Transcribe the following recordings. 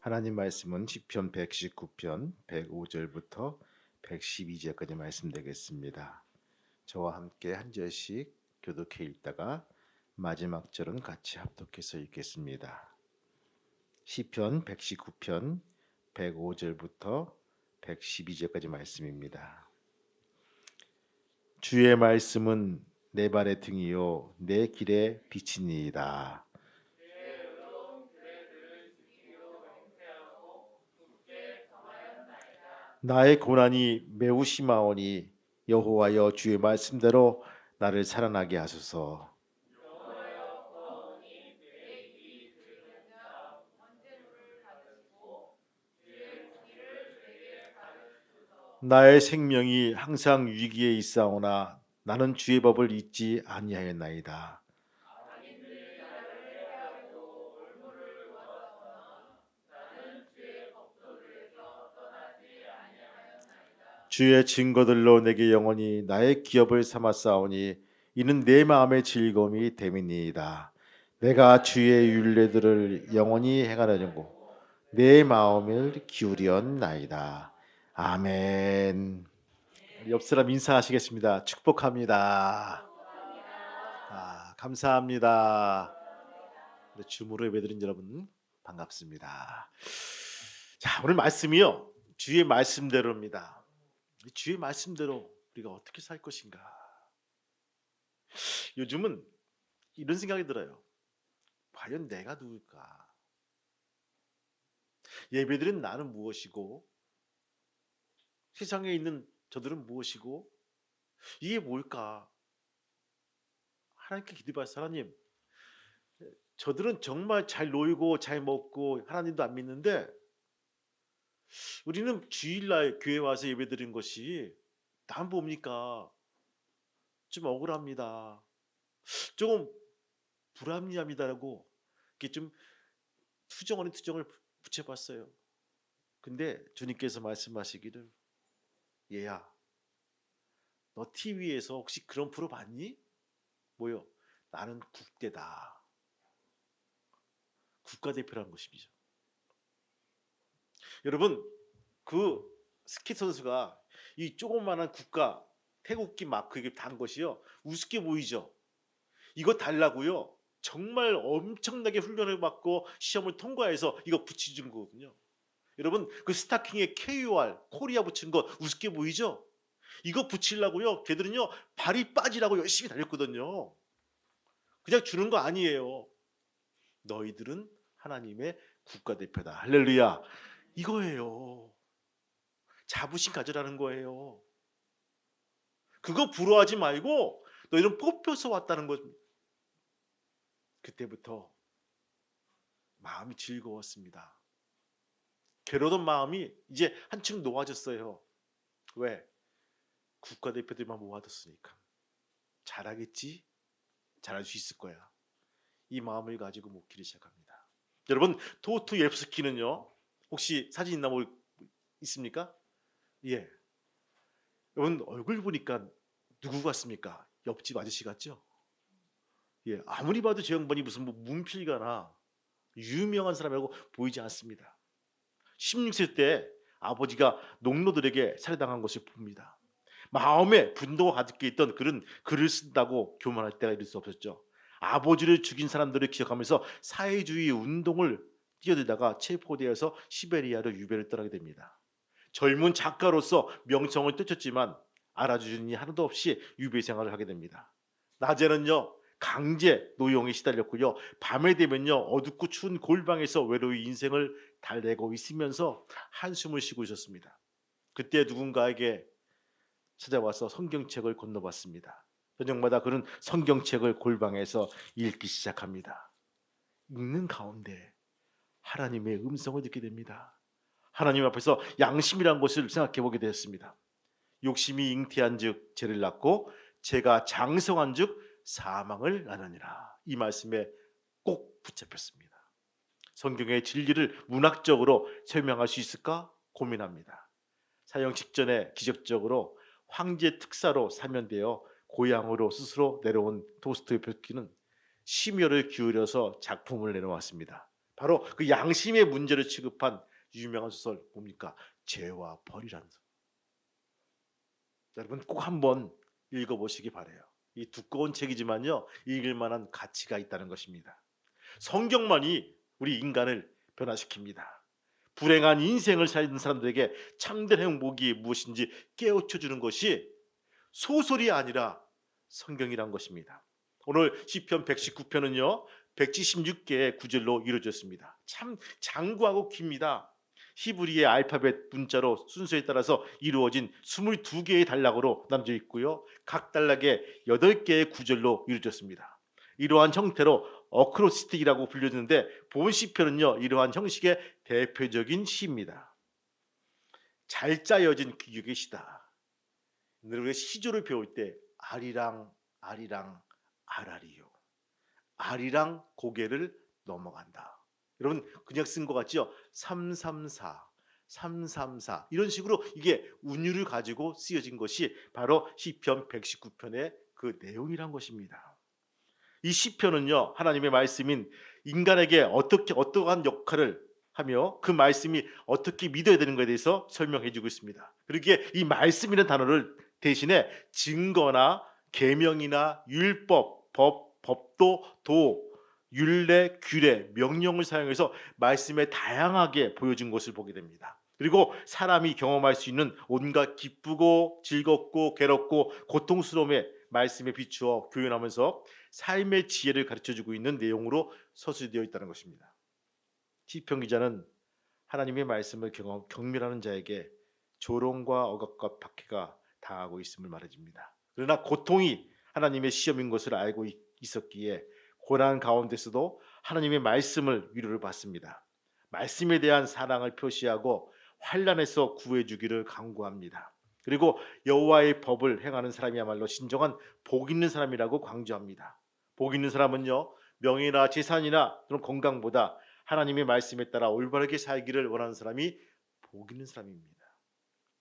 하나님 말씀은 시편 119편 105절부터 112절까지 말씀되겠습니다. 저와 함께 한 절씩 교독해 읽다가 마지막 절은 같이 합독해서 읽겠습니다. 시편 119편 105절부터 112절까지 말씀입니다. 주의 말씀은 내 발의 등이요 내 길의 빛이니이다. 나의 고난이 매우 심하오니 여호와여 주의 말씀대로 나를 살아나게 하소서. 나의 생명이 항상 위기에 있사오나 나는 주의 법을 잊지 아니하였나이다. 주의 증거들로 내게 영원히 나의 기업을 삼았사오니 이는 내 마음의 즐거움이 됨이니이다. 내가 주의 율례들을 영원히 행하려고 내 마음을 기울였나이다. 아멘. 옆 사람 인사하시겠습니다. 축복합니다. 감사합니다. 주무로 예배드린 여러분 반갑습니다. 자, 오늘 말씀이요 주의 말씀대로입니다. 주의 말씀대로 우리가 어떻게 살 것인가. 요즘은 이런 생각이 들어요. 과연 내가 누굴까? 예배드린 나는 무엇이고 세상에 있는 저들은 무엇이고 이게 뭘까? 하나님께 기도해봐서 하나님, 저들은 정말 잘 놀고 잘 먹고 하나님도 안 믿는데 우리는 주일날 교회 와서 예배드린 것이 난 뭡니까? 좀 억울합니다. 조금 불합리합니다라고 이렇게 좀 투정 아닌 투정을 붙여봤어요. 근데 주님께서 말씀하시기를 얘야, 너 TV에서 혹시 그런 프로 봤니? 뭐요? 나는 국대다. 국가대표라는 것이죠. 여러분, 그 스키 선수가 이 조그마한 국가 태국기 마크 이게 단 것이요 우습게 보이죠. 이거 달라고요 정말 엄청나게 훈련을 받고 시험을 통과해서 이거 붙여준 거거든요. 여러분, 그 스타킹에 KUR 코리아 붙인 거 우습게 보이죠? 이거 붙이려고요 걔들은요 발이 빠지라고 열심히 달렸거든요. 그냥 주는 거 아니에요. 너희들은 하나님의 국가대표다. 할렐루야. 이거예요. 자부심 가져라는 거예요. 그거 부러워하지 말고 너희는 뽑혀서 왔다는 겁니다. 그때부터 마음이 즐거웠습니다. 괴로운 마음이 이제 한층 놓아졌어요. 왜? 국가대표들만 모아뒀으니까. 잘하겠지? 잘할 수 있을 거야. 이 마음을 가지고 묵기를 시작합니다. 여러분, 도스토옙스키는요 혹시 사진 있습니까? 예. 여러분 얼굴 보니까 누구 같습니까? 옆집 아저씨 같죠? 예, 아무리 봐도 저 양반이 무슨 문필가나 유명한 사람이라고 보이지 않습니다. 16세 때 아버지가 농노들에게 살해당한 것을 봅니다. 마음에 분노가 가득해 있던 그런 글을 쓴다고 교만할 때가 이를 수 없었죠. 아버지를 죽인 사람들을 기억하면서 사회주의 운동을 뛰어들다가 체포되어서 시베리아로 유배를 떠나게 됩니다. 젊은 작가로서 명성을 떨쳤지만 알아주는 이 하나도 없이 유배 생활을 하게 됩니다. 낮에는요 강제 노용에 시달렸고요. 밤에 되면요 어둡고 추운 골방에서 외로이 인생을 달래고 있으면서 한숨을 쉬고 있었습니다. 그때 누군가에게 찾아와서 성경책을 건너봤습니다. 저녁마다 그런 성경책을 골방에서 읽기 시작합니다. 읽는 가운데 하나님의 음성을 듣게 됩니다. 하나님 앞에서 양심이란 것을 생각해 보게 되었습니다. 욕심이 잉태한즉 죄를 낳고 죄가 장성한즉 사망을 낳느니라. 이 말씀에 꼭 붙잡혔습니다. 성경의 진리를 문학적으로 설명할 수 있을까 고민합니다. 사형 직전에 기적적으로 황제 특사로 사면되어 고향으로 스스로 내려온 도스토옙스키는 심혈을 기울여서 작품을 내놓았습니다. 바로 그 양심의 문제를 취급한 유명한 소설 뭡니까? 죄와 벌이라는 소설. 여러분 꼭 한번 읽어보시기 바라요. 이 두꺼운 책이지만요, 읽을 만한 가치가 있다는 것입니다. 성경만이 우리 인간을 변화시킵니다. 불행한 인생을 살던 사람들에게 참된 행복이 무엇인지 깨우쳐 주는 것이 소설이 아니라 성경이란 것입니다. 오늘 시편 119편은요 176개의 구절로 이루어졌습니다. 참 장구하고 깁니다. 히브리의 알파벳 문자로 순서에 따라서 이루어진 22개의 단락으로 나눠져 있고요. 각 단락에 8개의 구절로 이루어졌습니다. 이러한 형태로 어크로스틱이라고 불려지는데 본 시편은요 이러한 형식의 대표적인 시입니다. 잘 짜여진 기교의 시다. 우리가 시조를 배울 때 아리랑 아리랑 아라리요. 아리랑 고개를 넘어간다. 여러분 그냥 쓴 것 같죠? 334 334 이런 식으로 이게 운율을 가지고 쓰여진 것이 바로 시편 119편의 그 내용이란 것입니다. 이 시편은요 하나님의 말씀인 인간에게 어떠한 역할을 하며 그 말씀이 어떻게 믿어야 되는 것에 대해서 설명해 주고 있습니다. 그러기에 이 말씀이라는 단어를 대신에 증거나 계명이나 율법, 법도, 율례, 규례, 명령을 사용해서 말씀에 다양하게 보여준 것을 보게 됩니다. 그리고 사람이 경험할 수 있는 온갖 기쁘고 즐겁고 괴롭고 고통스러움의 말씀에 비추어 교훈하면서 삶의 지혜를 가르쳐주고 있는 내용으로 서술되어 있다는 것입니다. 시편 기자는 하나님의 말씀을 경멸하는 자에게 조롱과 억압과 박해가 당하고 있음을 말해줍니다. 그러나 고통이 하나님의 시험인 것을 알고 있었기에 고난 가운데서도 하나님의 말씀을 위로를 받습니다. 말씀에 대한 사랑을 표시하고 환난에서 구해주기를 간구합니다. 그리고 여호와의 법을 행하는 사람이야말로 진정한 복 있는 사람이라고 강조합니다. 복 있는 사람은요 명예나 재산이나 또는 건강보다 하나님의 말씀에 따라 올바르게 살기를 원하는 사람이 복 있는 사람입니다.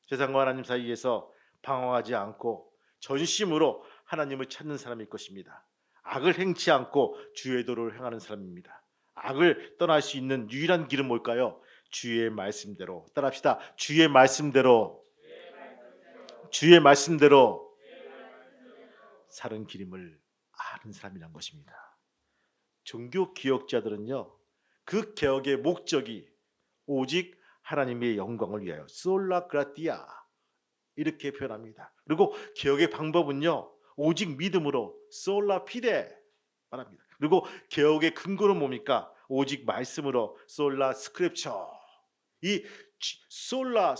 세상과 하나님 사이에서 방황하지 않고 전심으로 하나님을 찾는 사람일 것입니다. 악을 행치 않고 주의 도를 행하는 사람입니다. 악을 떠날 수 있는 유일한 길은 뭘까요? 주의 말씀대로 따라합시다. 주의 말씀대로 사는 길임을 아는 사람이란 것입니다. 종교 개혁자들은요 그 개혁의 목적이 오직 하나님의 영광을 위하여 솔라 그라티아 이렇게 표현합니다. 그리고 개혁의 방법은요 오직 믿음으로 솔라 피데 말합니다. 그리고 개혁의 근거는 뭡니까? 오직 말씀으로 솔라 스크립처. 이 솔라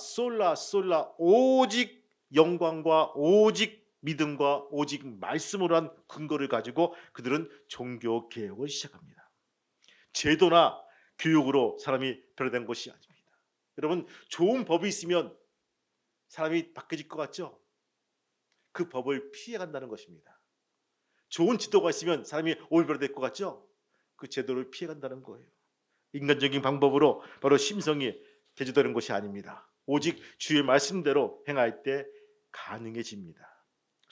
오직 영광과 오직 믿음과 오직 말씀으로 한 근거를 가지고 그들은 종교 개혁을 시작합니다. 제도나 교육으로 사람이 변화된 것이 아닙니다. 여러분 좋은 법이 있으면 사람이 바뀌어질 것 같죠? 그 법을 피해간다는 것입니다. 좋은 지도가 있으면 사람이 올바르될 것 같죠? 그 제도를 피해간다는 거예요. 인간적인 방법으로 바로 심성이 개조되는 것이 아닙니다. 오직 주의 말씀대로 행할 때 가능해집니다.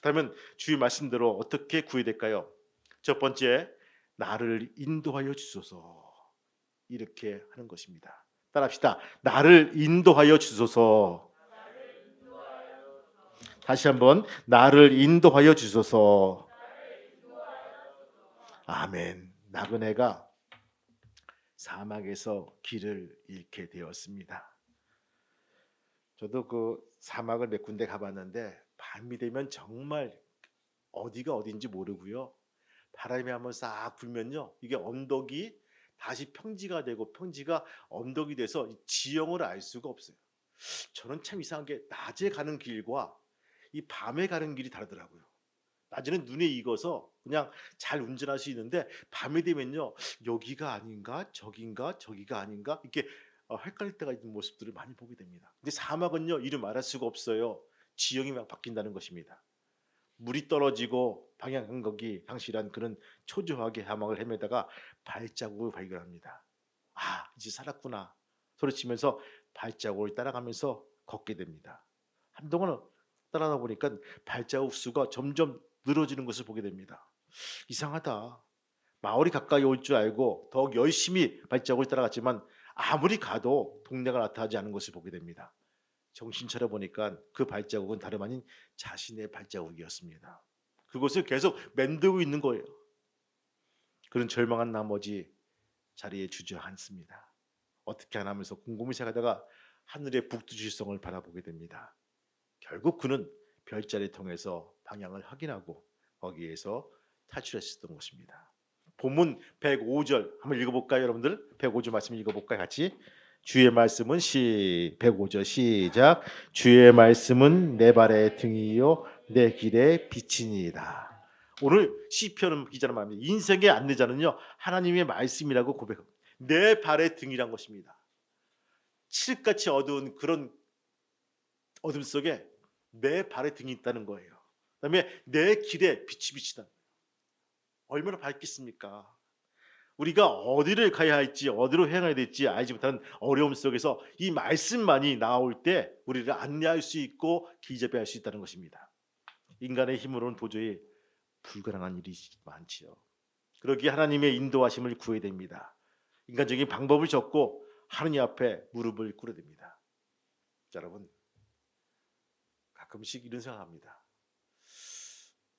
그렇다면 주의 말씀대로 어떻게 구해될까요? 첫 번째, 나를 인도하여 주소서 이렇게 하는 것입니다. 따라합시다. 나를 인도하여 주소서. 다시 한번 나를 인도하여 주소서. 아멘. 나그네가 사막에서 길을 잃게 되었습니다. 저도 그 사막을 몇 군데 가봤는데 밤이 되면 정말 어디가 어딘지 모르고요. 바람이 한번 싹 불면요. 이게 언덕이 다시 평지가 되고 평지가 언덕이 돼서 지형을 알 수가 없어요. 저는 참 이상한 게 낮에 가는 길과 이 밤에 가는 길이 다르더라고요. 낮에는 눈에 익어서 그냥 잘 운전할 수 있는데 밤이 되면요 여기가 아닌가 저긴가 저기가 아닌가 이렇게 헷갈릴 때가 있는 모습들을 많이 보게 됩니다. 근데 사막은요 이를 말할 수가 없어요. 지형이 막 바뀐다는 것입니다. 물이 떨어지고 방향 감각이 상실한 그런 초조하게 사막을 헤매다가 발자국을 발견합니다. 아 이제 살았구나 소리치면서 발자국을 따라가면서 걷게 됩니다. 한동안 따라다 보니까 발자국 수가 점점 늘어지는 것을 보게 됩니다. 이상하다. 마을이 가까이 올 줄 알고 더욱 열심히 발자국을 따라갔지만 아무리 가도 동네가 나타나지 않은 것을 보게 됩니다. 정신 차려 보니까 그 발자국은 다름 아닌 자신의 발자국이었습니다. 그것을 계속 맴돌고 있는 거예요. 그런 절망한 나머지 자리에 주저앉습니다. 어떻게 하나 하면서 곰곰이 생각하다가 하늘의 북두칠성을 바라보게 됩니다. 결국 그는 별자리를 통해서 방향을 확인하고 거기에서 탈출했었던 것입니다. 본문 105절 한번 읽어볼까요, 여러분들? 105절 말씀 읽어볼까요, 같이? 주의 말씀은 105절 시작. 주의 말씀은 내 발의 등이요 내 길의 빛이니이다. 오늘 시편 기자는 말합니다. 인생의 안내자는요 하나님의 말씀이라고 고백합니다. 내 발의 등이란 것입니다. 칠흑같이 어두운 그런 어둠 속에 내 발의 등이 있다는 거예요. 그다음에 내 길에 빛이 비치다. 얼마나 밝겠습니까? 우리가 어디를 가야 할지 어디로 행해야 될지 알지 못하는 어려움 속에서 이 말씀만이 나올 때 우리를 안내할 수 있고 기잡할 수 있다는 것입니다. 인간의 힘으로는 도저히 불가능한 일이 많지요. 그러기에 하나님의 인도하심을 구해야 됩니다. 인간적인 방법을 접고 하느님 앞에 무릎을 꿇어야 됩니다. 자, 여러분 가끔씩 이런 생각합니다.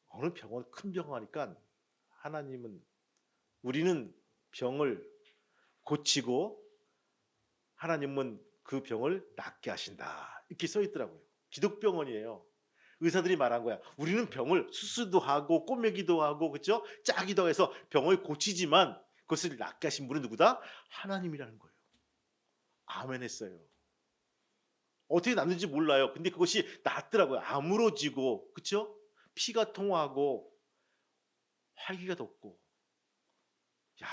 어느 병원 큰 병원 하니까 하나님은 우리는 병을 고치고 하나님은 그 병을 낫게 하신다 이렇게 써 있더라고요. 기독병원이에요. 의사들이 말한 거야. 우리는 병을 수술도 하고 꼬매기도 하고 그렇죠? 짜기도 해서 병을 고치지만 그것을 낫게 하신 분은 누구다? 하나님이라는 거예요. 아멘 했어요. 어떻게 낫는지 몰라요. 근데 그것이 낫더라고요. 아물어지고 그렇죠? 피가 통하고 활기가 돋고 야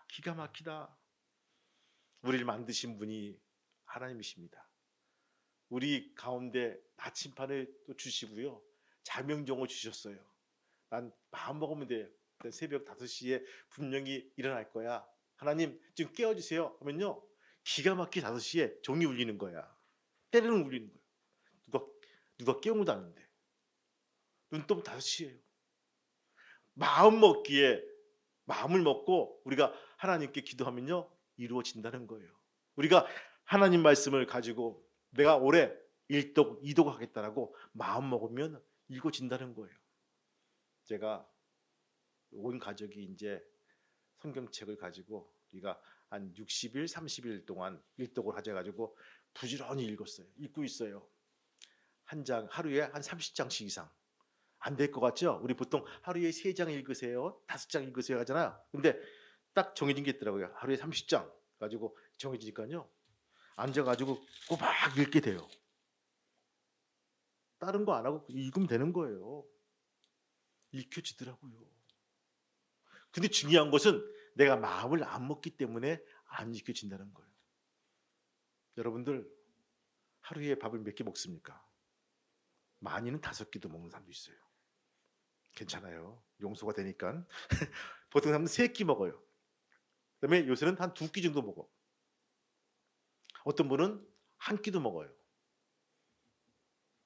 기가 막히다. 우리를 만드신 분이 하나님이십니다. 우리 가운데 나침반을 또 주시고요. 자명종을 주셨어요. 난 마음 먹으면 돼요. 새벽 5시에 분명히 일어날 거야. 하나님 좀 깨워주세요 하면요. 기가 막히게 5시에 종이 울리는 거야. 때리는 울리는 거야. 누가 깨운 것도 아닌데. 눈 뜨면 5시예요. 마음 먹기에 마음을 먹고 우리가 하나님께 기도하면요. 이루어진다는 거예요. 우리가 하나님 말씀을 가지고 내가 올해 1독, 2독 하겠다라고 마음 먹으면 이루어진다는 거예요. 제가 온 가족이 이제 성경책을 가지고 우리가 한 60일, 30일 동안 1독을 하셔가지고 부지런히 읽었어요. 읽고 있어요. 한 장, 하루에 한 30장씩 이상. 안 될 것 같죠? 우리 보통 하루에 3장 읽으세요, 5장 읽으세요 하잖아요. 근데 딱 정해진 게 있더라고요. 하루에 30장 가지고 정해지니까요. 앉아가지고 꼬박 읽게 돼요. 다른 거 안 하고 읽으면 되는 거예요. 읽혀지더라고요. 근데 중요한 것은 내가 마음을 안 먹기 때문에 안 읽혀진다는 거예요. 여러분들 하루에 밥을 몇 개 먹습니까? 많이는 5끼도 먹는 사람도 있어요. 괜찮아요. 용서가 되니까. 보통 사람은 3끼 먹어요. 그다음에 요새는 한 2끼 정도 먹어. 어떤 분은 1끼도 먹어요.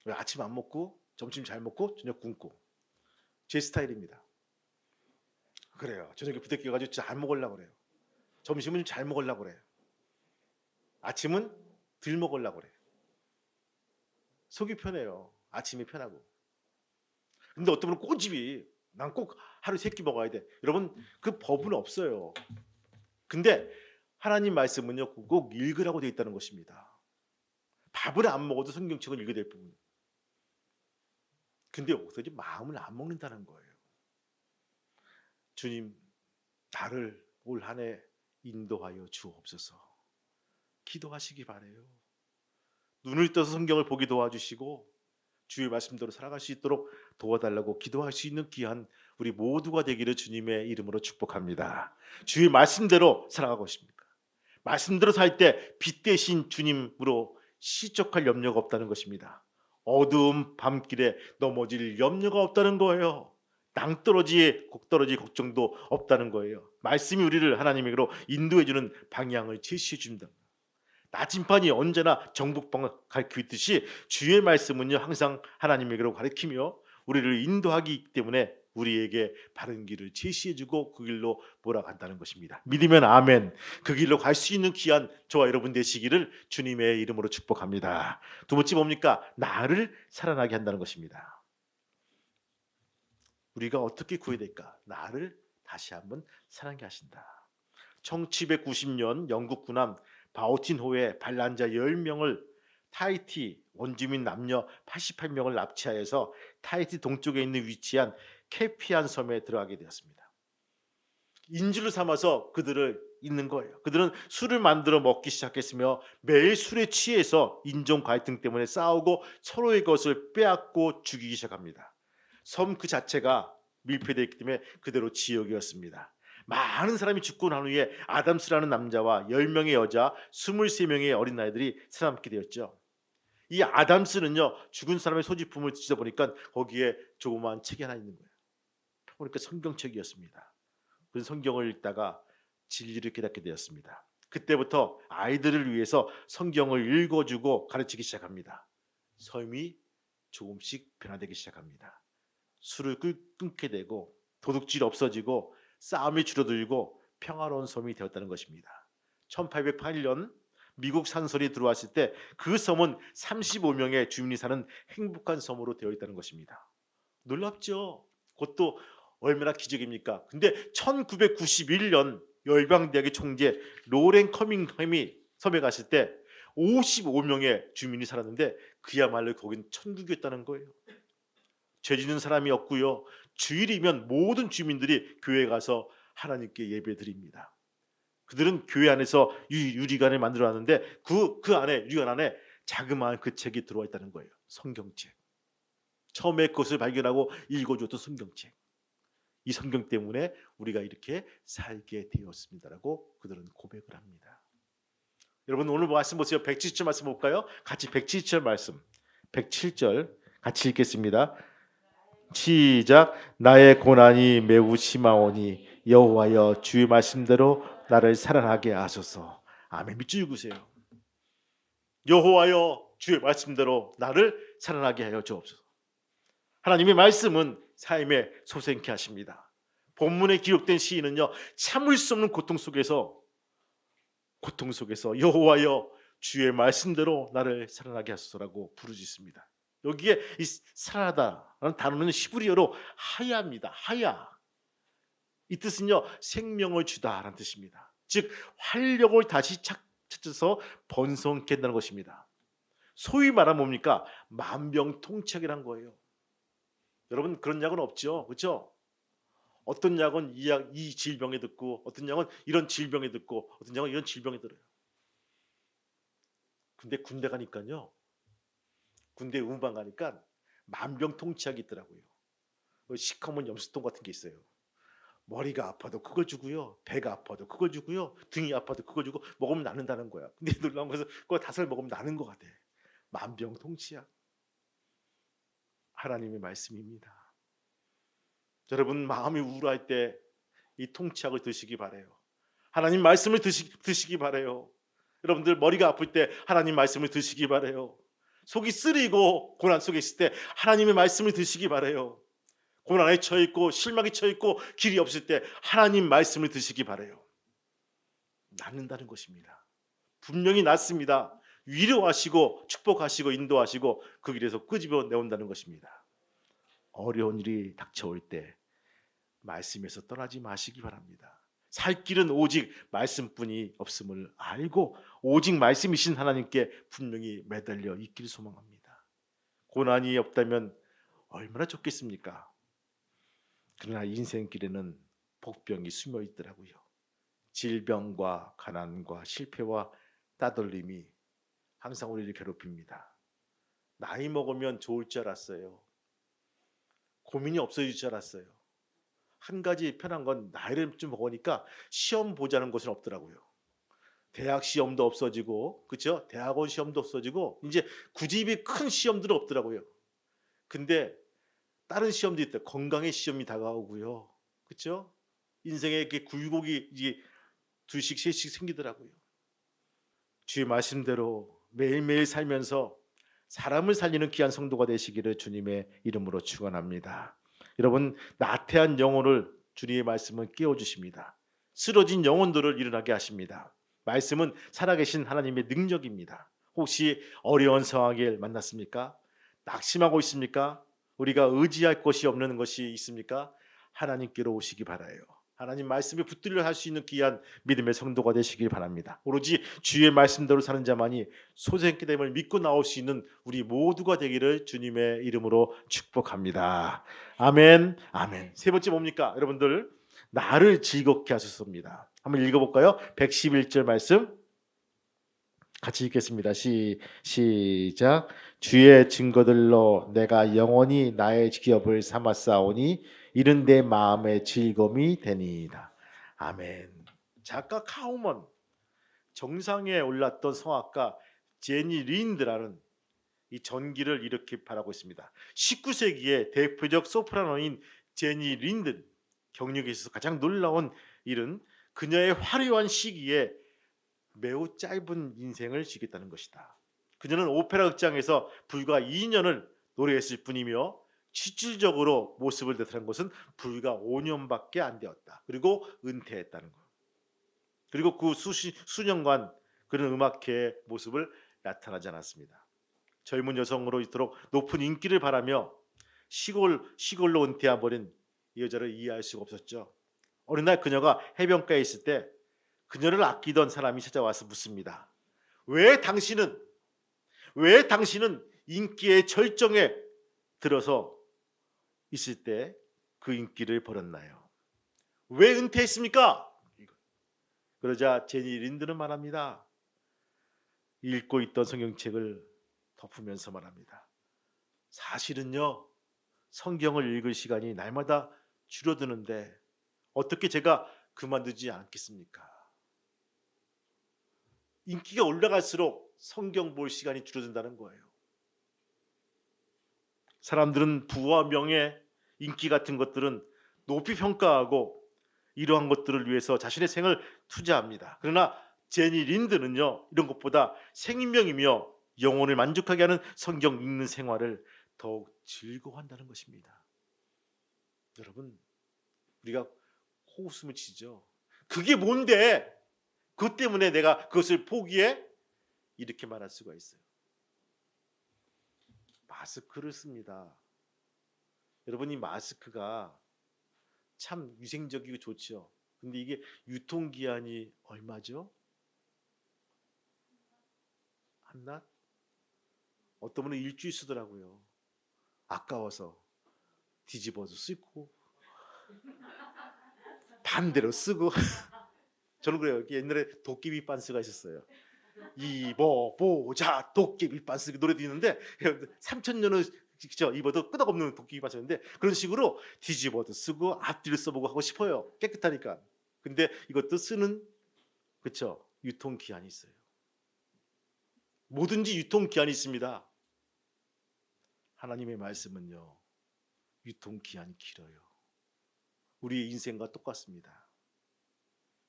왜 아침 안 먹고 점심 잘 먹고 저녁 굶고. 제 스타일입니다. 그래요. 저녁에 부대끼 가지고 잘 먹으려고 그래요. 점심은 잘 먹으려고 그래요. 아침은 덜 먹으려고 그래요. 속이 편해요. 아침이 편하고. 근데 어떤 분은 꼬집이 난 꼭 하루 3끼 먹어야 돼. 여러분 그 법은 없어요. 근데 하나님 말씀은요 꼭 읽으라고 되어 있다는 것입니다. 밥을 안 먹어도 성경책을 읽어야 될 부분. 근데 어떻게 마음을 안 먹는다는 거예요. 주님 나를 올 한 해 인도하여 주옵소서. 기도하시기 바래요. 눈을 떠서 성경을 보기 도와주시고 주의 말씀대로 살아갈 수 있도록 도와달라고 기도할 수 있는 귀한 우리 모두가 되기를 주님의 이름으로 축복합니다. 주의 말씀대로 살아가고 싶습니까? 말씀대로 살 때 빛 대신 주님으로 실족할 염려가 없다는 것입니다. 어두운 밤길에 넘어질 염려가 없다는 거예요. 낭떠러지에 곡떨어질 걱정도 없다는 거예요. 말씀이 우리를 하나님에게로 인도해주는 방향을 제시해줍니다. 나침반이 언제나 정북방을 가리키듯이 주의 말씀은요 항상 하나님에게로 가리키며 우리를 인도하기 때문에 우리에게 바른 길을 제시해주고 그 길로 몰아간다는 것입니다. 믿으면 아멘. 그 길로 갈 수 있는 귀한 저와 여러분 되시기를 주님의 이름으로 축복합니다. 두 번째 뭡니까? 나를 살아나게 한다는 것입니다. 우리가 어떻게 구해야 될까? 나를 다시 한번 살아나게 하신다. 1790년 영국 군함 바우틴호의 반란자 10명을 타히티 원주민 남녀 88명을 납치하여서 타히티 동쪽에 있는 위치한 케피안 섬에 들어가게 되었습니다. 인질로 삼아서 그들을 있는 거예요. 그들은 술을 만들어 먹기 시작했으며 매일 술에 취해서 인종 갈등 때문에 싸우고 서로의 것을 빼앗고 죽이기 시작합니다. 섬 그 자체가 밀폐되어 있기 때문에 그대로 지역이었습니다. 많은 사람이 죽고 난 후에 아담스라는 남자와 10명의 여자, 23명의 어린아이들이 살아남게 되었죠. 이 아담스는요, 죽은 사람의 소지품을 뒤져보니까 거기에 조그마한 책이 하나 있는 거예요. 보니까 성경책이었습니다. 그 성경을 읽다가 진리를 깨닫게 되었습니다. 그때부터 아이들을 위해서 성경을 읽어주고 가르치기 시작합니다. 삶이 조금씩 변화되기 시작합니다. 술을 끊게 되고 도둑질이 없어지고 싸움이 줄어들고 평화로운 섬이 되었다는 것입니다. 1808년 미국 산설이 들어왔을 때 그 섬은 35명의 주민이 사는 행복한 섬으로 되어 있다는 것입니다. 놀랍죠? 그것도 얼마나 기적입니까? 근데 1991년 열방대학의 총재 로렌 커밍햄이 섬에 갔을 때 55명의 주민이 살았는데 그야말로 거긴 천국이었다는 거예요. 죄 짓는 사람이 없고요. 주일이면 모든 주민들이 교회에 가서 하나님께 예배드립니다. 그들은 교회 안에서 유리관을 만들어놨는데 그 안에 유리관 안에 자그마한 그 책이 들어와 있다는 거예요. 성경책. 처음에 그것을 발견하고 읽어줬던 성경책. 이 성경 때문에 우리가 이렇게 살게 되었습니다라고 그들은 고백을 합니다. 여러분 오늘 말씀 보세요. 107절 말씀 볼까요? 같이 107절 말씀. 107절 같이 읽겠습니다. 시작. 나의 고난이 매우 심하오니 여호와여 주의 말씀대로 나를 살아나게 하소서. 아멘. 밑줄 읽으세요. 여호와여 주의 말씀대로 나를 살아나게 하여 주옵소서. 하나님의 말씀은 삶에 소생케 하십니다. 본문에 기록된 시인은요, 참을 수 없는 고통 속에서 여호와여 주의 말씀대로 나를 살아나게 하소서라고 부르짖습니다. 여기에 이 살아나다라는 단어는 히브리어로 하야입니다. 하야. 이 뜻은요, 생명을 주다라는 뜻입니다. 즉 활력을 다시 찾아서 번성케 한다는 것입니다. 소위 말하면 뭡니까? 만병통치약이란 거예요. 여러분 그런 약은 없죠, 그렇죠? 어떤 약은 이 질병에 듣고, 어떤 약은 이런 질병에 듣고, 어떤 약은 이런 질병에 들어요. 근데 군대 가니까요, 군대 의무반 가니까 만병통치약이 있더라고요. 시커먼 염소똥 같은 게 있어요. 머리가 아파도 그걸 주고요, 배가 아파도 그걸 주고요, 등이 아파도 그걸 주고 먹으면 낫는다는 거야. 근데 놀라운 것은 그거 다섯 먹으면 나는 것 같아. 만병통치약. 하나님의 말씀입니다. 여러분 마음이 우울할 때 이 통치약을 드시기 바래요. 하나님 말씀을 드시기 바래요. 여러분들 머리가 아플 때 하나님 말씀을 드시기 바래요. 속이 쓰리고 고난 속에 있을 때 하나님의 말씀을 드시기 바래요. 고난에 처해 있고 실망에 처해 있고 길이 없을 때 하나님 말씀을 드시기 바래요. 낫는다는 것입니다. 분명히 낫습니다. 위로하시고 축복하시고 인도하시고 그 길에서 끄집어 내온다는 것입니다. 어려운 일이 닥쳐올 때 말씀에서 떠나지 마시기 바랍니다. 살 길은 오직 말씀뿐이 없음을 알고 오직 말씀이신 하나님께 분명히 매달려 있기를 소망합니다. 고난이 없다면 얼마나 좋겠습니까? 그러나 인생길에는 복병이 숨어 있더라고요. 질병과 가난과 실패와 따돌림이 항상 우리를 괴롭힙니다. 나이 먹으면 좋을 줄 알았어요. 고민이 없어질 줄 알았어요. 한 가지 편한 건 나이를 좀 먹으니까 시험 보자는 것은 없더라고요. 대학 시험도 없어지고, 그렇죠? 대학원 시험도 없어지고, 이제 굳이 큰 시험들은 없더라고요. 근데 다른 시험도 있다. 건강의 시험이 다가오고요, 그렇죠? 인생에 이렇게 굴곡이 이제 2씩 3씩 생기더라고요. 주의 말씀대로 매일매일 살면서 사람을 살리는 귀한 성도가 되시기를 주님의 이름으로 축원합니다. 여러분, 나태한 영혼을 주님의 말씀은 깨워주십니다. 쓰러진 영혼들을 일어나게 하십니다. 말씀은 살아계신 하나님의 능력입니다. 혹시 어려운 상황을 만났습니까? 낙심하고 있습니까? 우리가 의지할 것이 없는 것이 있습니까? 하나님께로 오시기 바라요. 하나님 말씀에 붙들려 할 수 있는 귀한 믿음의 성도가 되시길 바랍니다. 오로지 주의 말씀대로 사는 자만이 소생케 됨을 믿고 나올 수 있는 우리 모두가 되기를 주님의 이름으로 축복합니다. 아멘. 아멘. 세 번째 뭡니까? 여러분들, 나를 즐겁게 하소서입니다. 한번 읽어볼까요? 111절 말씀 같이 읽겠습니다. 시작. 주의 증거들로 내가 영원히 나의 기업을 삼았사오니 이는 내 마음의 즐거움이 되니이다. 아멘. 작가 카우먼, 정상에 올랐던 성악가 제니 린드라는 이 전기를 이렇게 바라고 있습니다. 19세기의 대표적 소프라노인 제니 린드, 경력에 있어서 가장 놀라운 일은 그녀의 화려한 시기에 매우 짧은 인생을 지겠다는 것이다. 그녀는 오페라 극장에서 불과 2년을 노래했을 뿐이며 실질적으로 모습을 나타낸 것은 불과 5년밖에 안 되었다. 그리고 은퇴했다는 것. 그리고 그 수년간 그런 음악계의 모습을 나타나지 않았습니다. 젊은 여성으로 이토록 높은 인기를 바라며 시골로 은퇴해 버린 이 여자를 이해할 수가 없었죠. 어느 날 그녀가 해변가에 있을 때 그녀를 아끼던 사람이 찾아와서 묻습니다. 왜 당신은 인기의 절정에 들어서 있을 때 그 인기를 버렸나요? 왜 은퇴했습니까? 그러자 제니 린드는 말합니다. 읽고 있던 성경책을 덮으면서 말합니다. 사실은요, 성경을 읽을 시간이 날마다 줄어드는데 어떻게 제가 그만두지 않겠습니까? 인기가 올라갈수록 성경 볼 시간이 줄어든다는 거예요. 사람들은 부와 명예, 인기 같은 것들은 높이 평가하고 이러한 것들을 위해서 자신의 생을 투자합니다. 그러나 제니 린드는요, 이런 것보다 생명이며 영혼을 만족하게 하는 성경 읽는 생활을 더욱 즐거워한다는 것입니다. 여러분, 우리가 호흡숨을 치죠. 그게 뭔데? 그것 때문에 내가 그것을 포기해? 이렇게 말할 수가 있어요. 마스크를 씁니다. 여러분, 이 마스크가 참 위생적이고 좋죠. 근데 이게 유통기한이 얼마죠? 한낮? 어떤 분은 일주일 쓰더라고요. 아까워서 뒤집어서 쓰고 반대로 쓰고. 저는 그래요. 옛날에 도깨비 빤스가 있었어요. 입어보자 도깨비 빤스 노래도 있는데 3,000년을 입어도 끄덕없는 도깨비 빤스였는데 그런 식으로 뒤집어도 쓰고 앞뒤로 써보고 하고 싶어요. 깨끗하니까. 근데 이것도 쓰는 그렇죠. 유통기한이 있어요. 뭐든지 유통기한이 있습니다. 하나님의 말씀은요, 유통기한이 길어요. 우리의 인생과 똑같습니다.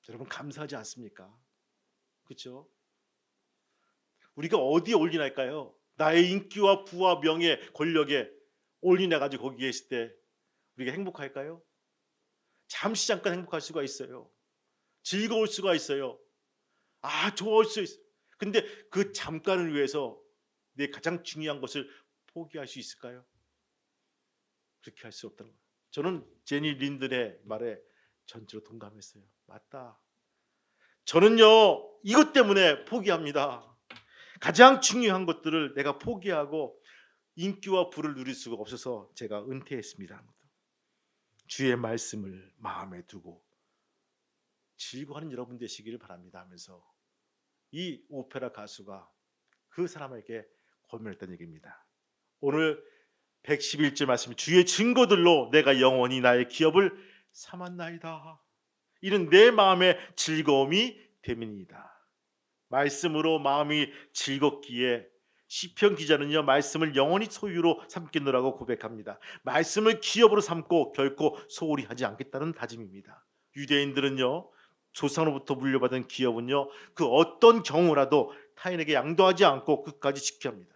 여러분, 감사하지 않습니까? 그렇죠? 우리가 어디에 올인할까요? 나의 인기와 부와 명예, 권력에 올인해가지고 거기에 있을 때 우리가 행복할까요? 잠시 잠깐 행복할 수가 있어요. 즐거울 수가 있어요. 좋을 수 있어요. 근데 그 잠깐을 위해서 내 가장 중요한 것을 포기할 수 있을까요? 그렇게 할 수 없다는 거예요. 저는 제니 린든의 말에 전적으로 동감했어요. 맞다. 저는요, 이것 때문에 포기합니다. 가장 중요한 것들을 내가 포기하고 인기와 부를 누릴 수가 없어서 제가 은퇴했습니다. 주의 말씀을 마음에 두고 즐거워하는 여러분 되시기를 바랍니다 하면서 이 오페라 가수가 그 사람에게 권면했던 얘기입니다. 오늘 111절 말씀, 주의 증거들로 내가 영원히 나의 기업을 삼았나이다. 이는 내 마음의 즐거움이 됨이니이다. 말씀으로 마음이 즐겁기에 시편 기자는요, 말씀을 영원히 소유로 삼겠노라고 고백합니다. 말씀을 기업으로 삼고 결코 소홀히 하지 않겠다는 다짐입니다. 유대인들은요, 조상으로부터 물려받은 기업은요, 그 어떤 경우라도 타인에게 양도하지 않고 끝까지 지켜야 합니다.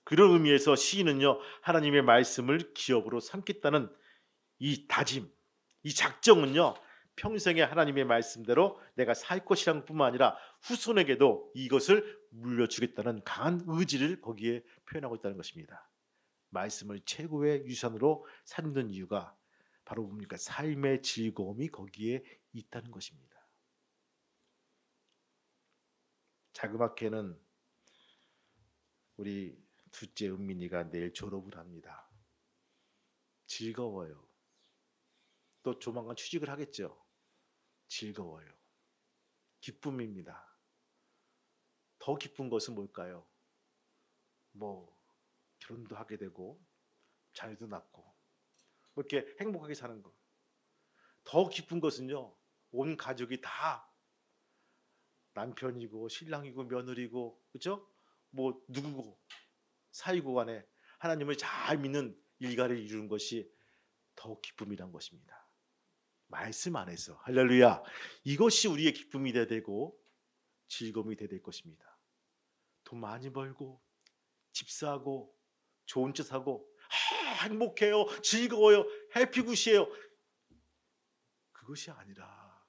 그런 의미에서 시인은요, 하나님의 말씀을 기업으로 삼겠다는 이 다짐, 이 작정은요, 평생에 하나님의 말씀대로 내가 살 것이란 뿐만 아니라 후손에게도 이것을 물려주겠다는 강한 의지를 거기에 표현하고 있다는 것입니다. 말씀을 최고의 유산으로 삼는 이유가 바로 뭡니까? 삶의 즐거움이 거기에 있다는 것입니다. 자그맣게는 우리 둘째 은민이가 내일 졸업을 합니다. 즐거워요. 또 조만간 취직을 하겠죠. 즐거워요. 기쁨입니다. 더 기쁜 것은 뭘까요? 결혼도 하게 되고 자녀도 낳고 이렇게 행복하게 사는 것. 더 기쁜 것은요, 온 가족이 다 남편이고 신랑이고 며느리고, 그렇죠? 누구고 사이고 간에 하나님을 잘 믿는 일가를 이루는 것이 더 기쁨이란 것입니다. 말씀 안에서 할렐루야, 이것이 우리의 기쁨이 되어야 되고 즐거움이 되어야 될 것입니다. 돈 많이 벌고 집 사고 좋은 차 사고 행복해요, 즐거워요, 해피굿이에요. 그것이 아니라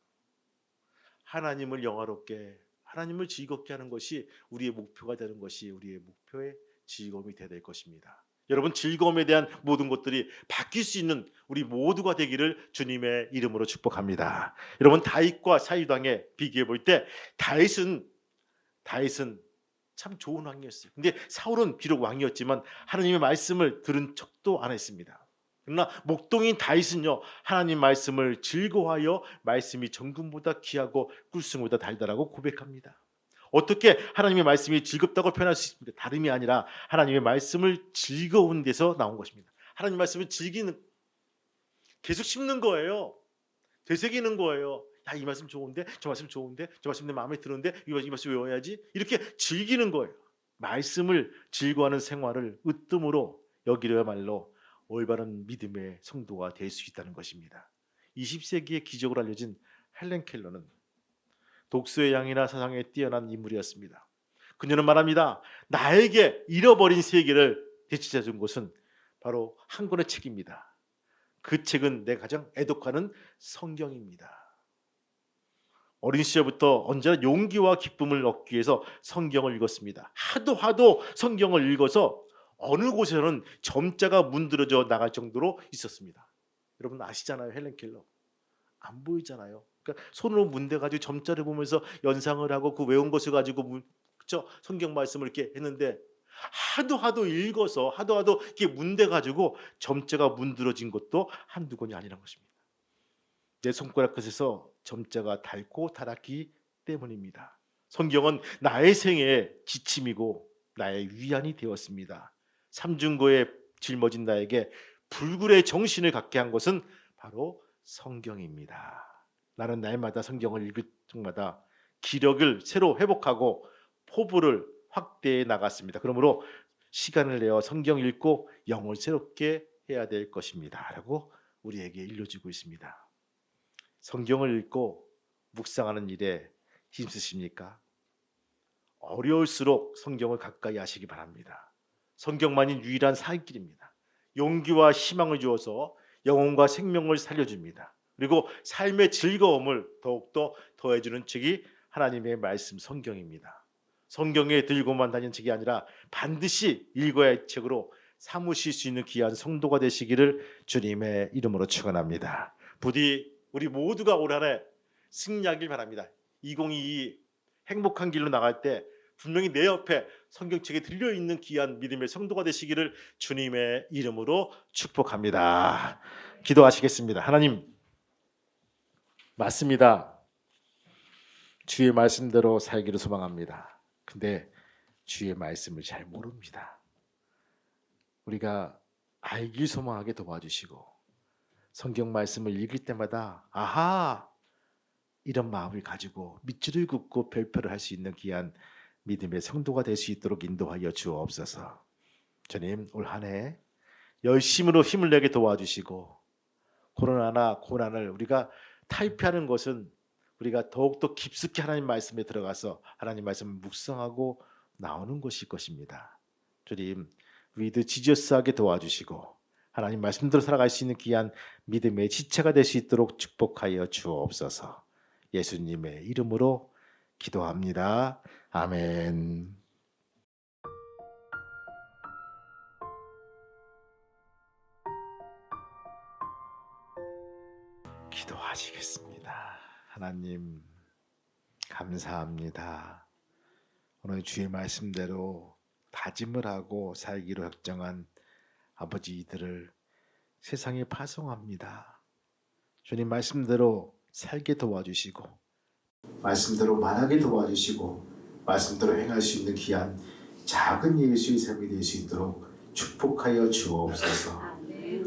하나님을 영화롭게, 하나님을 즐겁게 하는 것이 우리의 목표가 되는 것이 우리의 목표의 즐거움이 되어야 될 것입니다. 여러분, 즐거움에 대한 모든 것들이 바뀔 수 있는 우리 모두가 되기를 주님의 이름으로 축복합니다. 여러분, 다윗과 사울왕에 비교해 볼 때 다윗은 참 좋은 왕이었어요. 근데 사울은 비록 왕이었지만 하나님의 말씀을 들은 척도 안 했습니다. 그러나 목동인 다윗은요, 하나님 말씀을 즐거워하여 말씀이 정금보다 귀하고 꿀승보다 달달하고 고백합니다. 어떻게 하나님의 말씀이 즐겁다고 표현할 수 있습니까? 다름이 아니라 하나님의 말씀을 즐거운 데서 나온 것입니다. 하나님의 말씀을 즐기는, 계속 씹는 거예요. 되새기는 거예요. 야, 이 말씀 좋은데, 저 말씀 좋은데, 저 말씀 내 마음에 드는데, 이 말씀 외워야지. 이렇게 즐기는 거예요. 말씀을 즐거워하는 생활을 으뜸으로 여기려야말로 올바른 믿음의 성도가 될 수 있다는 것입니다. 20세기의 기적으로 알려진 헬렌 켈러는 독서의 양이나 사상에 뛰어난 인물이었습니다. 그녀는 말합니다. 나에게 잃어버린 세계를 되찾아준 것은 바로 한 권의 책입니다. 그 책은 내 가장 애독하는 성경입니다. 어린 시절부터 언제나 용기와 기쁨을 얻기 위해서 성경을 읽었습니다. 하도 성경을 읽어서 어느 곳에는 점자가 문드러져 나갈 정도로 있었습니다. 여러분 아시잖아요, 헬렌 켈러. 안 보이잖아요. 그러니까 손으로 문대가지고 점자를 보면서 연상을 하고 그 외운 것을 가지고 그렇죠? 성경 말씀을 이렇게 했는데 하도 읽어서 하도 이렇게 문대가지고 점자가 문드러진 것도 한두 권이 아니란 것입니다. 내 손가락 끝에서 점자가 닳고 닳았기 때문입니다. 성경은 나의 생애의 지침이고 나의 위안이 되었습니다. 삼중고에 짊어진 나에게 불굴의 정신을 갖게 한 것은 바로 성경입니다. 나는 날마다 성경을 읽을 적마다 기력을 새로 회복하고 포부를 확대해 나갔습니다. 그러므로 시간을 내어 성경 읽고 영을 새롭게 해야 될 것입니다. 라고 우리에게 일러주고 있습니다. 성경을 읽고 묵상하는 일에 힘쓰십니까? 어려울수록 성경을 가까이 하시기 바랍니다. 성경만이 유일한 살길입니다. 용기와 희망을 주어서 영혼과 생명을 살려줍니다. 그리고 삶의 즐거움을 더욱더 더해주는 책이 하나님의 말씀 성경입니다. 성경에 들고만 다니는 책이 아니라 반드시 읽어야 할 책으로 삼으실 수 있는 귀한 성도가 되시기를 주님의 이름으로 축원합니다. 부디 우리 모두가 올 한해 승리하길 바랍니다. 2022 행복한 길로 나갈 때 분명히 내 옆에 성경책에 들려있는 귀한 믿음의 성도가 되시기를 주님의 이름으로 축복합니다. 기도하시겠습니다. 하나님, 맞습니다. 주의 말씀대로 살기를 소망합니다. 근데 주의 말씀을 잘 모릅니다. 우리가 알길 소망하게 도와주시고 성경 말씀을 읽을 때마다 아하, 이런 마음을 가지고 밑줄을 긋고 별표를 할 수 있는 귀한 믿음의 성도가 될 수 있도록 인도하여 주옵소서. 주님, 올 한 해 열심으로 힘을 내게 도와주시고 코로나나 고난을 우리가 탈피하는 것은 우리가 더욱더 깊숙이 하나님 말씀에 들어가서 하나님 말씀을 묵상하고 나오는 것일 것입니다. 주님, 위드 지저스하게 도와주시고 하나님 말씀대로 살아갈 수 있는 귀한 믿음의 지체가 될 수 있도록 축복하여 주옵소서. 예수님의 이름으로 기도합니다. 아멘. 기도하시겠습니다. 하나님 감사합니다. 오늘 주의 말씀대로 다짐을 하고 살기로 결정한 아버지 이들을 세상에 파송합니다. 주님 말씀대로 살게 도와주시고 말씀대로 말하게 도와주시고 말씀대로 행할 수 있는 귀한 작은 예수의 삶이 될 수 있도록 축복하여 주옵소서.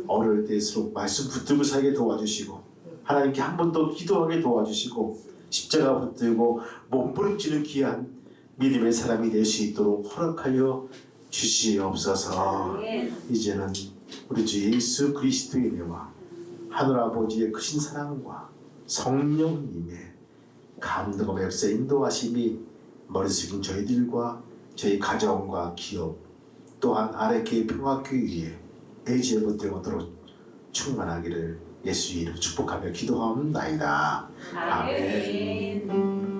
어릴 때일수록 말씀 붙들고 살게 도와주시고 하나님께 한 번 더 기도하게 도와주시고 십자가 붙들고 몸부림치는 귀한 믿음의 사람이 될 수 있도록 허락하여 주시옵소서. 이제는 우리 주 예수 그리스도의 은혜와 하늘 아버지의 크신 사랑과 성령님의 감동과 역사 인도하심이 머리 숙인 저희들과 저희 가정과 기업 또한 아래교회 평화교회에 의지에 붙들고도록 충만하기를 예수 이름 축복하며 기도하옵나이다. 아멘.